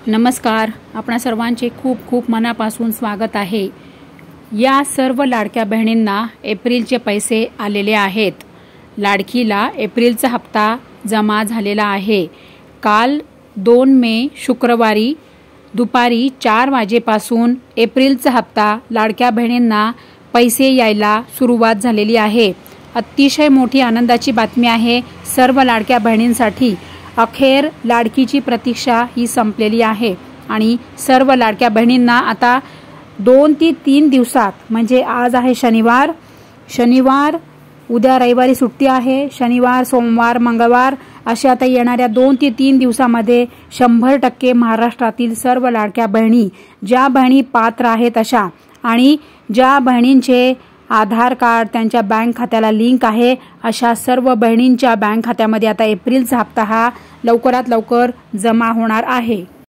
नमस्कार. आपणा सर्वांचे खूप खूप मनापासून स्वागत आहे. या सर्व लाडक्या बहिणींना एप्रिलचे पैसे आलेले आहेत. लाडकीला एप्रिलचा हप्ता जमा झालेला आहे. काल 2 मे शुक्रवारी दुपारी 4 वाजेपासून एप्रिलचा हप्ता लाडक्या बहिणींना पैसे यायला सुरुवात झालेली आहे. अतिशय मोठी आनंदाची बातमी आहे सर्व लाडक्या बहिणींसाठी. अखेर लाडकीची प्रतीक्षा ही संपलेली आहे आणि सर्व लाडक्या बहिणींना आता 2 ते 3 दिवसात, म्हणजे आज आहे शनिवार, उद्या रविवारी सुट्टी आहे, शनिवार, सोमवार, मंगळवार अशा आता येणाऱ्या 2 ते 3 दिवसामध्ये 100% महाराष्ट्रातील सर्व लाडक्या बहिणी, ज्या बहिणी पात्र आहेत अशा आणि ज्या बहिणींचे आधार कार्ड त्यांच्या बँक खात्याला लिंक आहे अशा सर्व बहिणींच्या बँक खात्यामध्ये आता एप्रिलचा हप्ता हा लवकरात लवकर जमा होणार आहे.